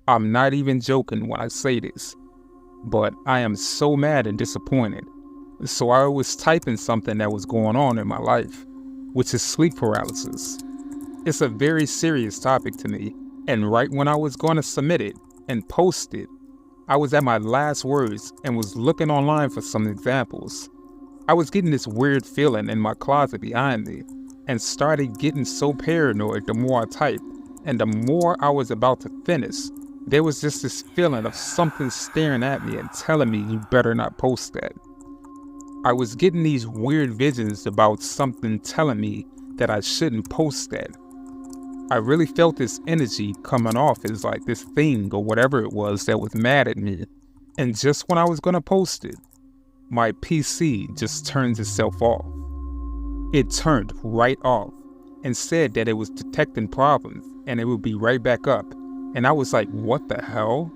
I'm not even joking when I say this, but I am so mad and disappointed. So I was typing something that was going on in my life, which is sleep paralysis. It's a very serious topic to me, and right when I was going to submit it and post it, I was at my last words and was looking online for some examples. I was getting this weird feeling in my closet behind me and started getting so paranoid the more I typed, and the more I was about to finish, there was just this feeling of something staring at me and telling me you better not post that. I was getting these weird visions about something telling me that I shouldn't post that. I really felt this energy coming off as like this thing or whatever it was that was mad at me. And just when I was going to post it, my PC just turns itself off. It turned right off and said that it was detecting problems and it would be right back up. And I was like, what the hell?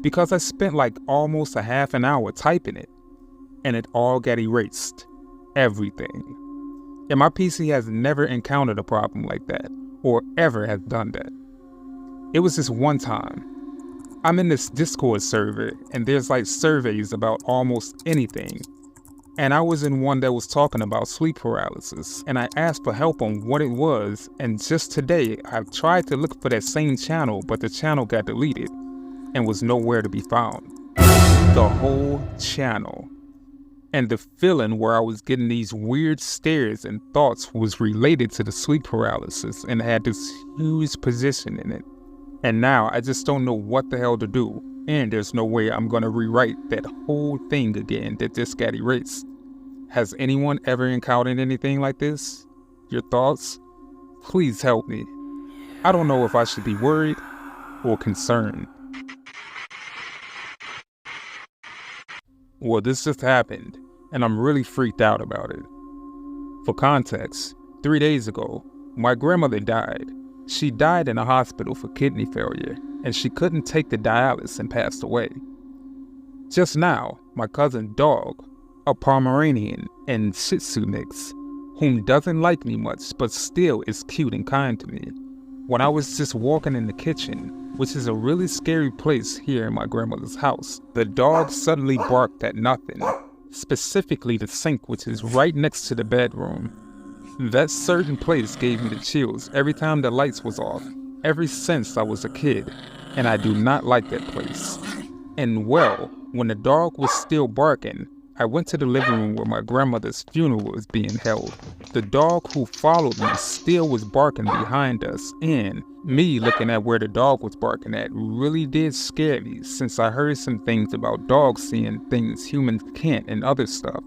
Because I spent like almost a half an hour typing it and it all got erased. Everything. And my PC has never encountered a problem like that or ever has done that. It was this one time. I'm in this Discord server and there's like surveys about almost anything. And I was in one that was talking about sleep paralysis, and I asked for help on what it was, and just today I've tried to look for that same channel, but the channel got deleted and was nowhere to be found. The whole channel. And the feeling where I was getting these weird stares and thoughts was related to the sleep paralysis and had this huge position in it. And now I just don't know what the hell to do. And there's no way I'm gonna rewrite that whole thing again that just got erased. Has anyone ever encountered anything like this? Your thoughts? Please help me. I don't know if I should be worried or concerned. Well, this just happened, and I'm really freaked out about it. For context, 3 days ago, my grandmother died. She died in a hospital for kidney failure, and she couldn't take the dialysis and passed away. Just now, my cousin's dog, a Pomeranian and Shih Tzu mix, whom doesn't like me much but still is cute and kind to me, when I was just walking in the kitchen, which is a really scary place here in my grandmother's house, the dog suddenly barked at nothing, specifically the sink, which is right next to the bedroom. That certain place gave me the chills every time the lights was off, ever since I was a kid, and I do not like that place. And well, when the dog was still barking, I went to the living room where my grandmother's funeral was being held. The dog who followed me still was barking behind us, and me looking at where the dog was barking at really did scare me, since I heard some things about dogs seeing things humans can't and other stuff.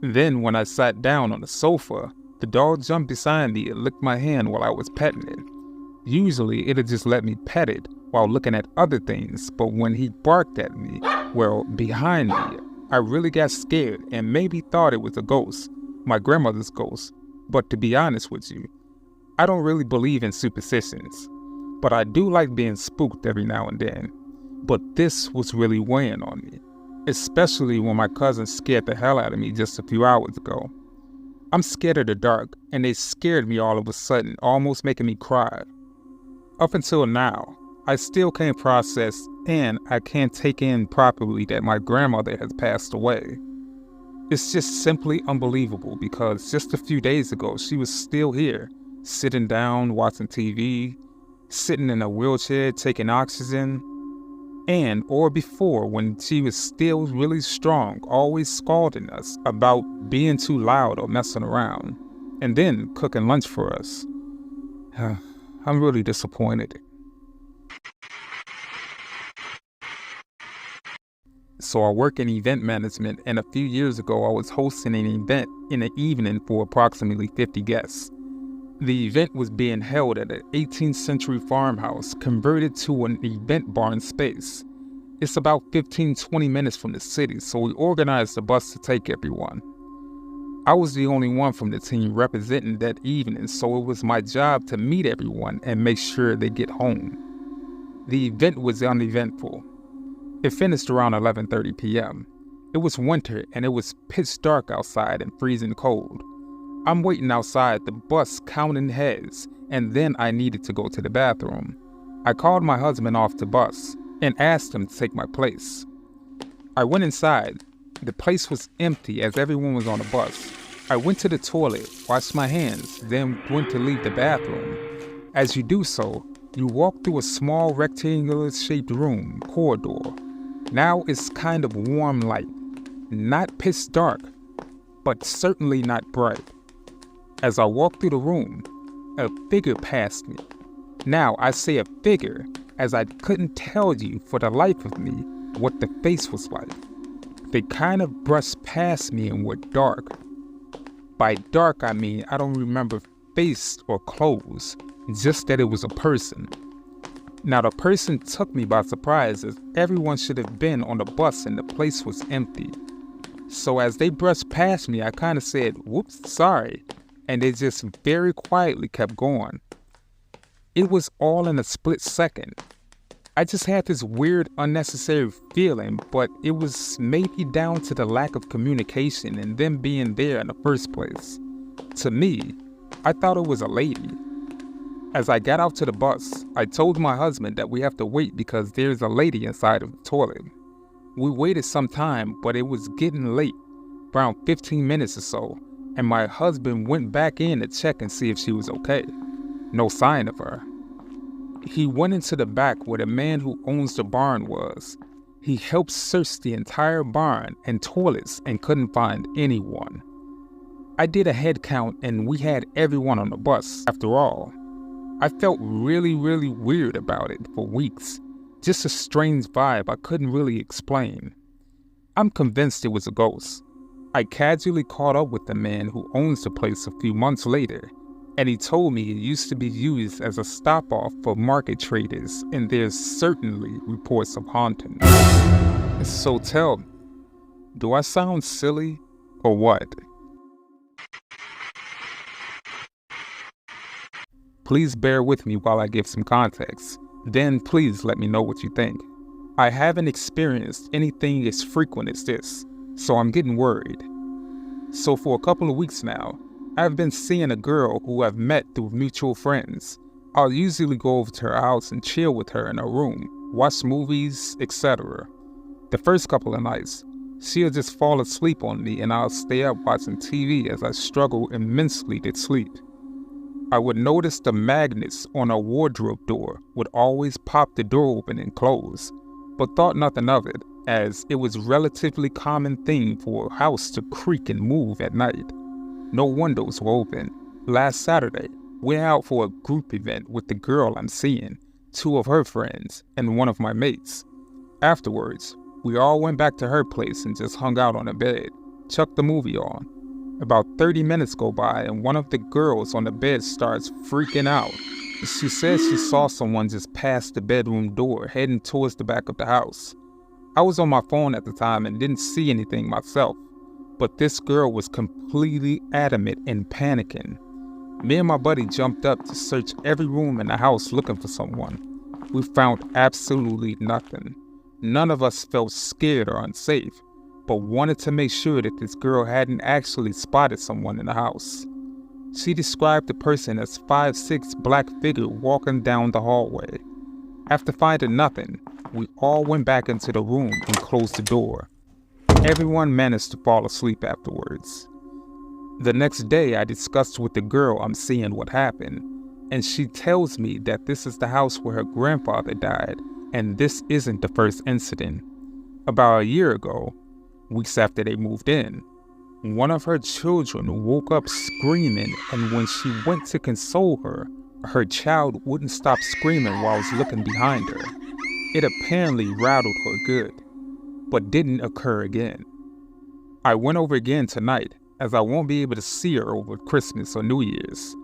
Then when I sat down on the sofa, the dog jumped beside me and licked my hand while I was petting it. Usually it'd just let me pet it while looking at other things, but when he barked at me, well, behind me, I really got scared and maybe thought it was a ghost, my grandmother's ghost. But to be honest with you, I don't really believe in superstitions, but I do like being spooked every now and then. But this was really weighing on me, especially when my cousin scared the hell out of me just a few hours ago. I'm scared of the dark, and they scared me all of a sudden, almost making me cry. Up until now, I still can't process and I can't take in properly that my grandmother has passed away. It's just simply unbelievable because just a few days ago she was still here, sitting down, watching TV, sitting in a wheelchair, taking oxygen, and or before when she was still really strong, always scolding us about being too loud or messing around, and then cooking lunch for us. I'm really disappointed. So I work in event management, and a few years ago I was hosting an event in the evening for approximately 50 guests. The event was being held at an 18th century farmhouse converted to an event barn space. It's about 15-20 minutes from the city, so we organized a bus to take everyone. I was the only one from the team representing that evening, so it was my job to meet everyone and make sure they get home. The event was uneventful. It finished around 11:30 p.m. It was winter and it was pitch dark outside and freezing cold. I'm waiting outside the bus counting heads, and then I needed to go to the bathroom. I called my husband off the bus and asked him to take my place. I went inside. The place was empty as everyone was on the bus. I went to the toilet, washed my hands, then went to leave the bathroom. As you do so, you walk through a small rectangular-shaped room corridor. Now it's kind of warm light, not pitch dark, but certainly not bright. As I walked through the room, a figure passed me. Now I say a figure, as I couldn't tell you for the life of me what the face was like. They kind of brushed past me and were dark. By dark, I mean I don't remember face or clothes, just that it was a person. Now the person took me by surprise, as everyone should have been on the bus and the place was empty. So as they brushed past me, I kind of said, "Whoops, sorry," and they just very quietly kept going. It was all in a split second. I just had this weird, unnecessary feeling, but it was maybe down to the lack of communication and them being there in the first place. To me, I thought it was a lady. As I got out to the bus, I told my husband that we have to wait because there's a lady inside of the toilet. We waited some time, but it was getting late, around 15 minutes or so, and my husband went back in to check and see if she was okay. No sign of her. He went into the back where the man who owns the barn was. He helped search the entire barn and toilets and couldn't find anyone. I did a head count and we had everyone on the bus after all. I felt really weird about it for weeks. Just a strange vibe I couldn't really explain. I'm convinced it was a ghost. I casually caught up with the man who owns the place a few months later, and he told me it used to be used as a stop-off for market traders, and there's certainly reports of hauntings. So tell me, do I sound silly or what? Please bear with me while I give some context. Then please let me know what you think. I haven't experienced anything as frequent as this, so I'm getting worried. So for a couple of weeks now, I've been seeing a girl who I've met through mutual friends. I'll usually go over to her house and chill with her in her room, watch movies, etc. The first couple of nights, she'll just fall asleep on me and I'll stay up watching TV as I struggle immensely to sleep. I would notice the magnets on a wardrobe door would always pop the door open and close, but thought nothing of it, as it was a relatively common thing for a house to creak and move at night. No windows were open. Last Saturday, we went out for a group event with the girl I'm seeing, 2 of her friends, and 1 of my mates. Afterwards, we all went back to her place and just hung out on the bed, chucked the movie on. About 30 minutes go by and one of the girls on the bed starts freaking out. She says she saw someone just pass the bedroom door heading towards the back of the house. I was on my phone at the time and didn't see anything myself, but this girl was completely adamant and panicking. Me and my buddy jumped up to search every room in the house looking for someone. We found absolutely nothing. None of us felt scared or unsafe, but wanted to make sure that this girl hadn't actually spotted someone in the house. She described the person as 5'6" black figure walking down the hallway. After finding nothing, we all went back into the room and closed the door. Everyone managed to fall asleep afterwards. The next day, I discussed with the girl I'm seeing what happened, and she tells me that this is the house where her grandfather died, and this isn't the first incident. About a year ago, weeks after they moved in, one of her children woke up screaming, and when she went to console her, her child wouldn't stop screaming while I was looking behind her. It apparently rattled her good, but didn't occur again. I went over again tonight, as I won't be able to see her over Christmas or New Year's.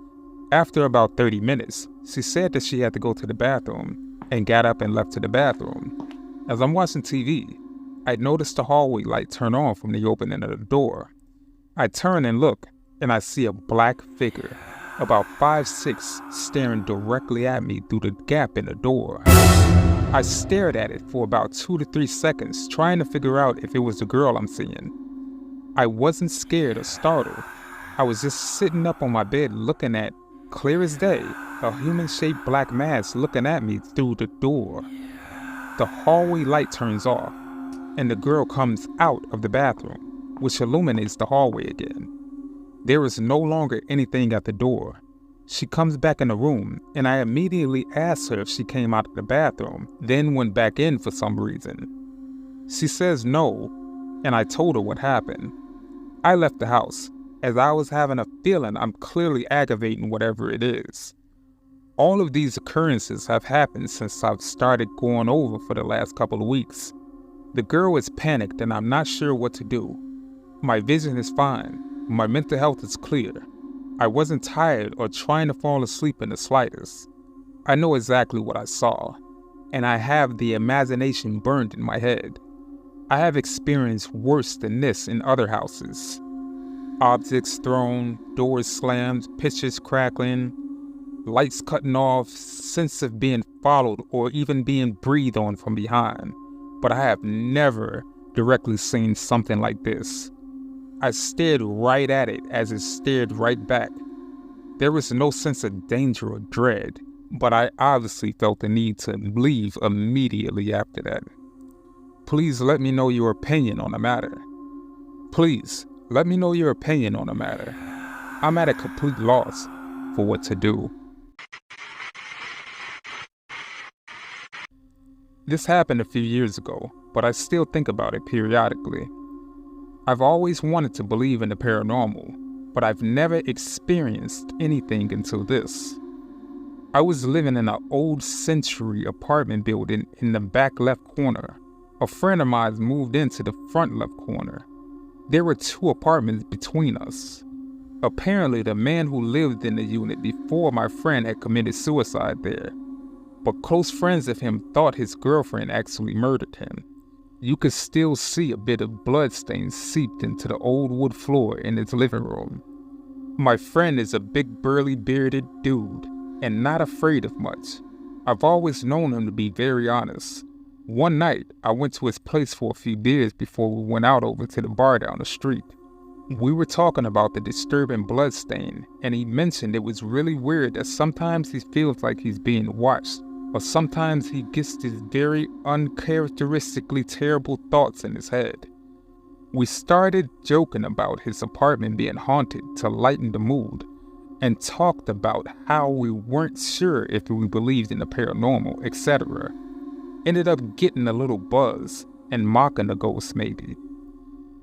After about 30 minutes, she said that she had to go to the bathroom, and got up and left to the bathroom. As I'm watching TV, I noticed the hallway light turn on from the opening of the door. I turn and look, and I see a black figure, about 5'6", staring directly at me through the gap in the door. I stared at it for about 2 to 3 seconds, trying to figure out if it was the girl I'm seeing. I wasn't scared or startled. I was just sitting up on my bed looking at, clear as day, a human-shaped black mass looking at me through the door. The hallway light turns off, and the girl comes out of the bathroom, which illuminates the hallway again. There is no longer anything at the door. She comes back in the room, and I immediately asked her if she came out of the bathroom, then went back in for some reason. She says no, and I told her what happened. I left the house, as I was having a feeling I'm clearly aggravating whatever it is. All of these occurrences have happened since I've started going over for the last couple of weeks. The girl is panicked and I'm not sure what to do. My vision is fine. My mental health is clear. I wasn't tired or trying to fall asleep in the slightest. I know exactly what I saw, and I have the imagination burned in my head. I have experienced worse than this in other houses. Objects thrown, doors slammed, pictures crackling, lights cutting off, sense of being followed or even being breathed on from behind. But I have never directly seen something like this. I stared right at it as it stared right back. There was no sense of danger or dread, but I obviously felt the need to leave immediately after that. Please let me know your opinion on the matter. Please, let me know your opinion on the matter. I'm at a complete loss for what to do. This happened a few years ago, but I still think about it periodically. I've always wanted to believe in the paranormal, but I've never experienced anything until this. I was living in an old century apartment building in the back left corner. A friend of mine moved into the front left corner. There were 2 apartments between us. Apparently, the man who lived in the unit before my friend had committed suicide there, but close friends of him thought his girlfriend actually murdered him. You could still see a bit of blood stains seeped into the old wood floor in his living room. My friend is a big burly bearded dude and not afraid of much. I've always known him to be very honest. One night, I went to his place for a few beers before we went out over to the bar down the street. We were talking about the disturbing blood stain, and he mentioned it was really weird that sometimes he feels like he's being watched, or sometimes he gets these very uncharacteristically terrible thoughts in his head. We started joking about his apartment being haunted to lighten the mood, and talked about how we weren't sure if we believed in the paranormal, etc. Ended up getting a little buzz and mocking the ghost maybe.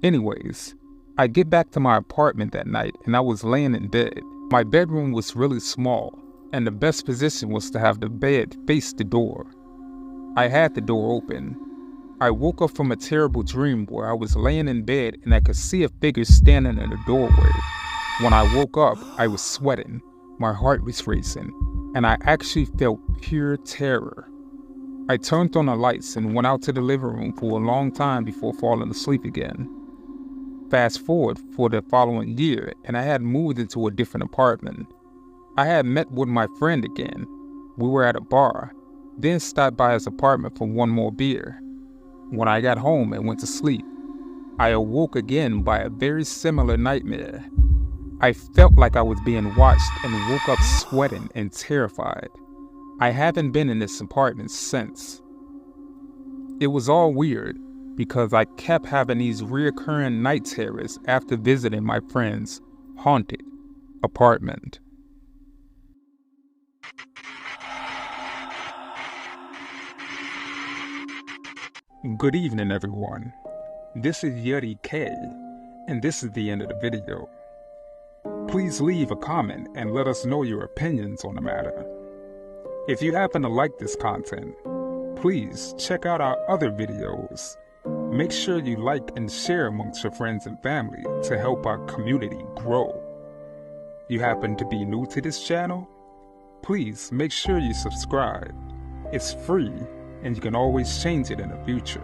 Anyways, I get back to my apartment that night and I was laying in bed. My bedroom was really small, and the best position was to have the bed face the door. I had the door open. I woke up from a terrible dream where I was laying in bed and I could see a figure standing in the doorway. When I woke up, I was sweating, my heart was racing, and I actually felt pure terror. I turned on the lights and went out to the living room for a long time before falling asleep again. Fast forward for the following year, and I had moved into a different apartment. I had met with my friend again. We were at a bar, then stopped by his apartment for one more beer. When I got home and went to sleep, I awoke again by a very similar nightmare. I felt like I was being watched and woke up sweating and terrified. I haven't been in this apartment since. It was all weird because I kept having these reoccurring night terrors after visiting my friend's haunted apartment. Good evening, everyone. This is Yuri K, and this is the end of the video. Please leave a comment and let us know your opinions on the matter. If you happen to like this content, please check out our other videos. Make sure you like and share amongst your friends and family to help our community grow. You happen to be new to this channel? Please make sure you subscribe. It's free, and you can always change it in the future.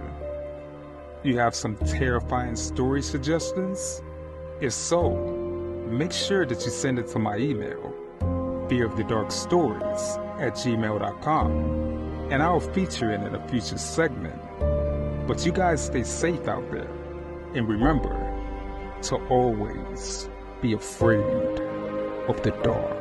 You have some terrifying story suggestions? If so, make sure that you send it to my email, fearofthedarkstories@gmail.com, and I'll feature it in a future segment. But you guys stay safe out there, and remember to always be afraid of the dark.